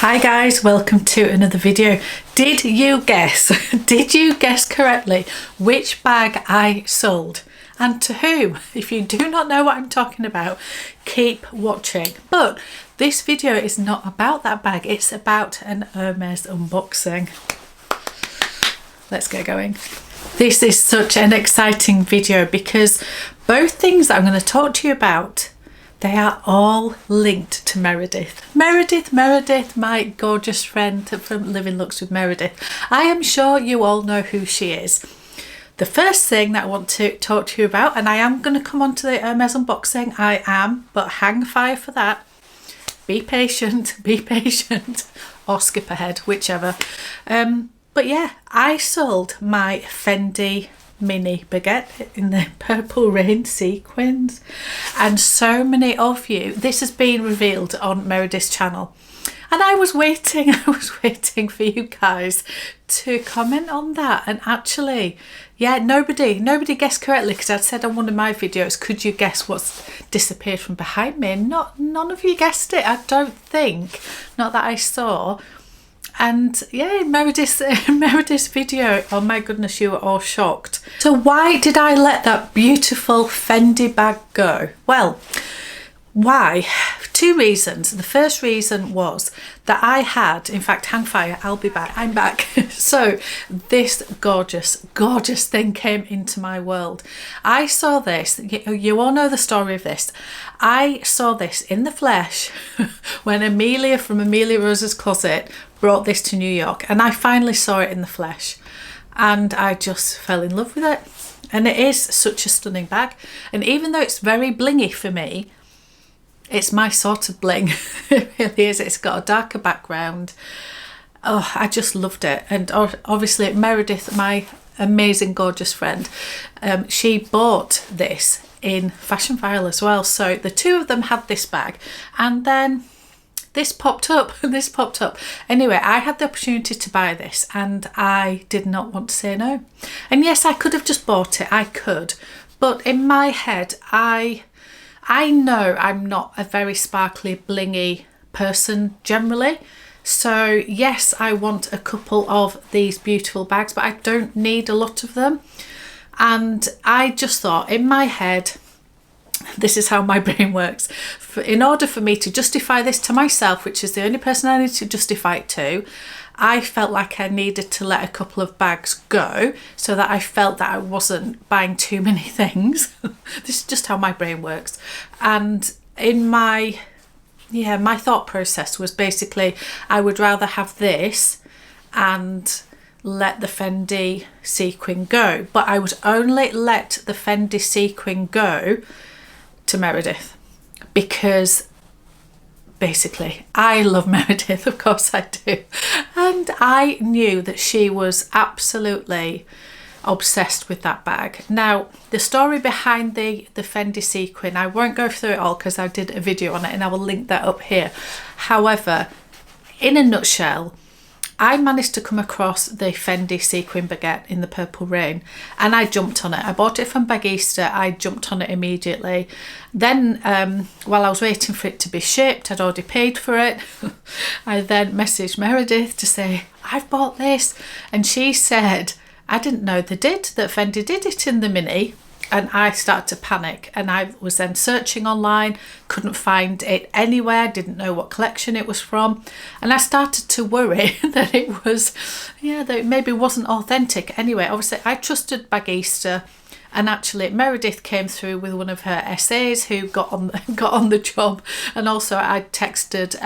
Hi guys, welcome to another video. Did you guess, did you guess correctly which bag I sold and to whom? If you do not know what I'm talking about, keep watching. But this video is not about that bag, it's about an Hermes unboxing. Let's get going. This is such an exciting video because both things that I'm going to talk to you about, they are all linked to Meredith. Meredith, my gorgeous friend from Living Looks with Meredith. I am sure you all know who she is. The first thing that I want to talk to you about, and I am going to come on to the Hermes unboxing, I am, but hang fire for that. Be patient, or skip ahead, whichever. But yeah, I sold my Fendi mini baguette in the Purple Rain sequins, and so many of you, this has been revealed on Meredith's channel, and I was waiting for you guys to comment on that. And actually, yeah, nobody guessed correctly, because I'd said on one of my videos, could you guess what's disappeared from behind me? And none of you guessed it, I don't think, not that I saw. And yeah, Meredith's video, oh my goodness, you were all shocked. So why did I let that beautiful Fendi bag go? Well, why? Two reasons. The first reason was that I had, in fact, hang fire, I'll be back, I'm back. So this gorgeous thing came into my world. I saw this, you all know the story of this. I saw this in the flesh when Amelia from Amelia Rose's Closet brought this to New York, and I finally saw it in the flesh and I just fell in love with it. And it is such a stunning bag, and even though it's very blingy for me, it's my sort of bling. It really is. It's got a darker background. Oh, I just loved it. And obviously Meredith, my amazing gorgeous friend, she bought this in Fashion File as well. So the two of them had this bag, and then this popped up. Anyway, I had the opportunity to buy this and I did not want to say no. And yes, I could have just bought it, I could, but in my head I know I'm not a very sparkly blingy person generally, so yes, I want a couple of these beautiful bags, but I don't need a lot of them. And I just thought in my head, this is how my brain works, in order for me to justify this to myself, which is the only person I need to justify it to, I felt like I needed to let a couple of bags go so that I felt that I wasn't buying too many things. This is just how my brain works. And in my thought process was basically I would rather have this and let the Fendi sequin go, but I would only let the Fendi sequin go to Meredith because basically I love Meredith, of course I do, and I knew that she was absolutely obsessed with that bag. Now the story behind the Fendi sequin, I won't go through it all because I did a video on it and I will link that up here. However, in a nutshell, I managed to come across the Fendi sequin baguette in the Purple Rain and I jumped on it. I bought it from Bagista, I jumped on it immediately. Then while I was waiting for it to be shipped, I'd already paid for it. I then messaged Meredith to say, I've bought this. And she said, I didn't know that Fendi did it in the mini. And I started to panic, and I was then searching online, couldn't find it anywhere, didn't know what collection it was from, and I started to worry that it was, that it maybe wasn't authentic. Anyway, obviously I trusted Bagista, and actually Meredith came through with one of her essays who got on the job, and also I texted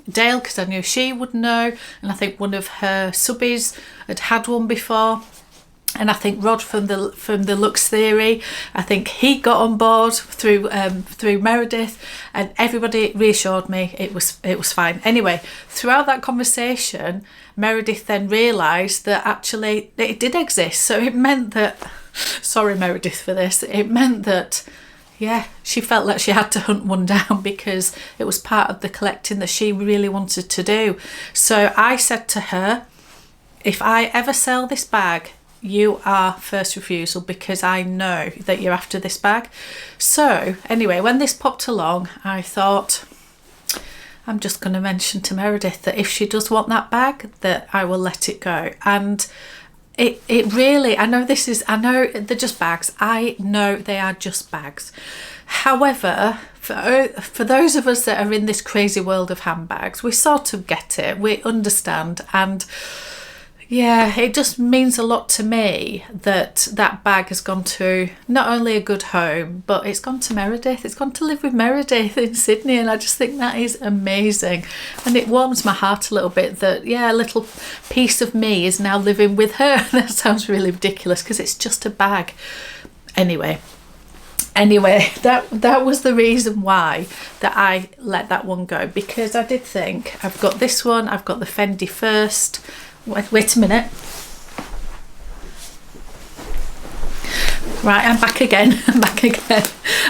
Dale because I knew she would know, and I think one of her subbies had one before. And I think Rod from the Lux Theory, I think he got on board through Meredith, and everybody reassured me it was fine. Anyway, throughout that conversation, Meredith then realised that actually it did exist. So it meant that, sorry Meredith for this, it meant that she felt like she had to hunt one down because it was part of the collecting that she really wanted to do. So I said to her, if I ever sell this bag, you are first refusal because I know that you're after this bag. So anyway, when this popped along, I thought, I'm just going to mention to Meredith that if she does want that bag, that I will let it go. And it really, I know they're just bags. I know they are just bags. However, for those of us that are in this crazy world of handbags, we sort of get it, we understand, and yeah, it just means a lot to me that that bag has gone to not only a good home, but it's gone to Meredith. It's gone to live with Meredith in Sydney, and I just think that is amazing. And it warms my heart a little bit that, yeah, a little piece of me is now living with her. That sounds really ridiculous because it's just a bag. Anyway, that was the reason why that I let that one go, because I did think, I've got this one, I've got the Fendi First. Wait a minute. Right, I'm back again.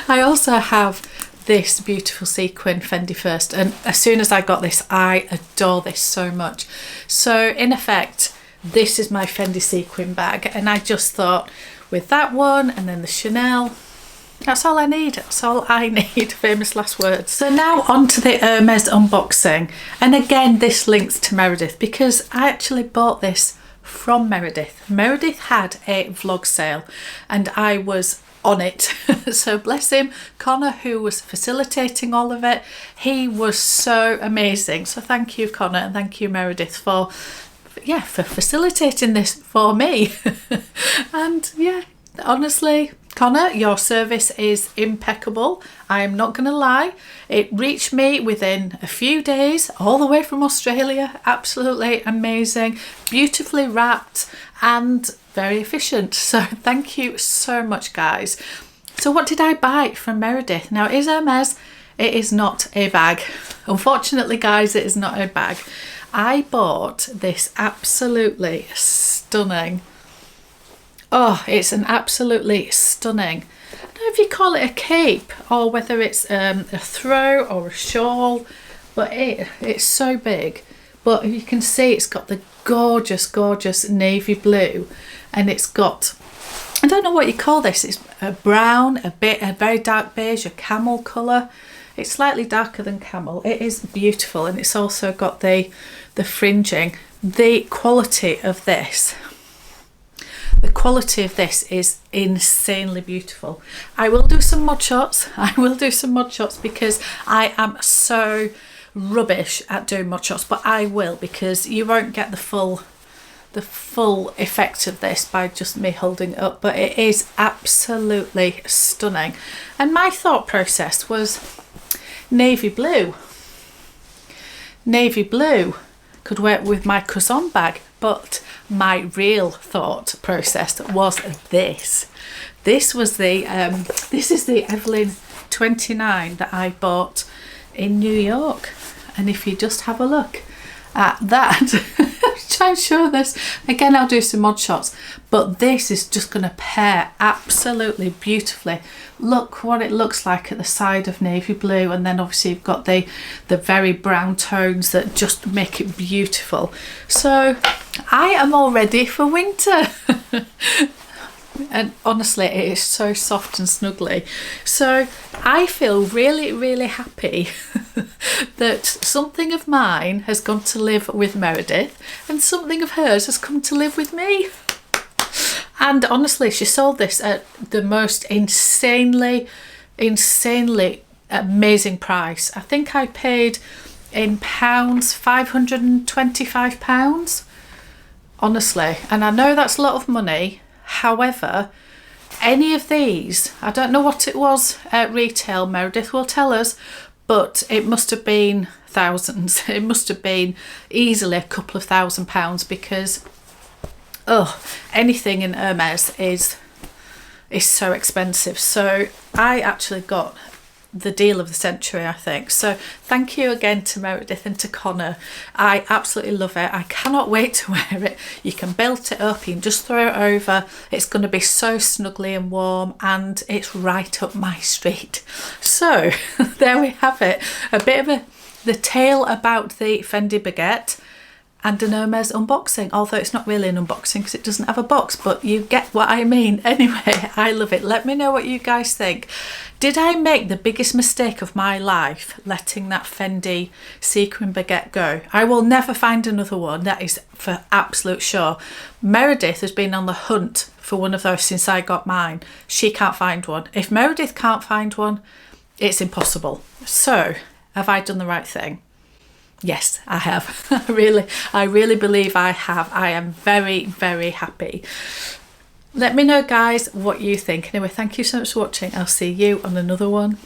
I also have this beautiful sequin Fendi First, and as soon as I got this, I adore this so much. So in effect, this is my Fendi sequin bag, and I just thought with that one and then the Chanel, that's all I need. That's all I need. Famous last words. So now on to the Hermes unboxing. And again, this links to Meredith because I actually bought this from Meredith. Meredith had a vlog sale and I was on it. So bless him, Connor, who was facilitating all of it, he was so amazing. So thank you, Connor, and thank you, Meredith, for facilitating this for me. And yeah, honestly, Connor, your service is impeccable. I am not going to lie. It reached me within a few days, all the way from Australia. Absolutely amazing, beautifully wrapped and very efficient. So thank you so much, guys. So what did I buy from Meredith? Now, it is Hermes. It is not a bag. Unfortunately, guys, it is not a bag. I bought this absolutely stunning, oh, it's an absolutely stunning, I don't know if you call it a cape or whether it's a throw or a shawl, but it's so big. But you can see it's got the gorgeous navy blue, and it's got, I don't know what you call this, it's a brown, a very dark beige, a camel colour. It's slightly darker than camel. It is beautiful, and it's also got the fringing. The quality of this is insanely beautiful. I will do some mod shots. Because I am so rubbish at doing mod shots, but I will, because you won't get the full effect of this by just me holding it up. But it is absolutely stunning. And my thought process was navy blue could work with my Cousin bag, but my real thought process was this. This was this is the Evelyn 29 that I bought in New York, and if you just have a look at that, try and show this again. I'll do some mod shots, but this is just going to pair absolutely beautifully. Look what it looks like at the side of navy blue, and then obviously you've got the very brown tones that just make it beautiful. So I am all ready for winter. And honestly, it is so soft and snuggly. So I feel really happy that something of mine has gone to live with Meredith and something of hers has come to live with me. And honestly, she sold this at the most insanely amazing price. I think I paid in pounds £525, honestly. And I know that's a lot of money. However, any of these, I don't know what it was at retail, Meredith will tell us, but it must have been thousands. It must have been easily a couple of £1,000, because anything in Hermes is so expensive. So I actually got the deal of the century, I think. So thank you again to Meredith and to Connor. I absolutely love it. I cannot wait to wear it. You can belt it up, you can just throw it over. It's going to be so snuggly and warm, and it's right up my street. So there we have it, a bit of the tale about the Fendi baguette. and an Hermes unboxing, although it's not really an unboxing because it doesn't have a box, but you get what I mean. Anyway, I love it. Let me know what you guys think. Did I make the biggest mistake of my life letting that Fendi sequin baguette go? I will never find another one, that is for absolute sure. Meredith has been on the hunt for one of those since I got mine. She can't find one. If Meredith can't find one, it's impossible. So, have I done the right thing? Yes, I have. I really believe I have. I am very, very happy. Let me know, guys, what you think. Anyway, thank you so much for watching. I'll see you on another one.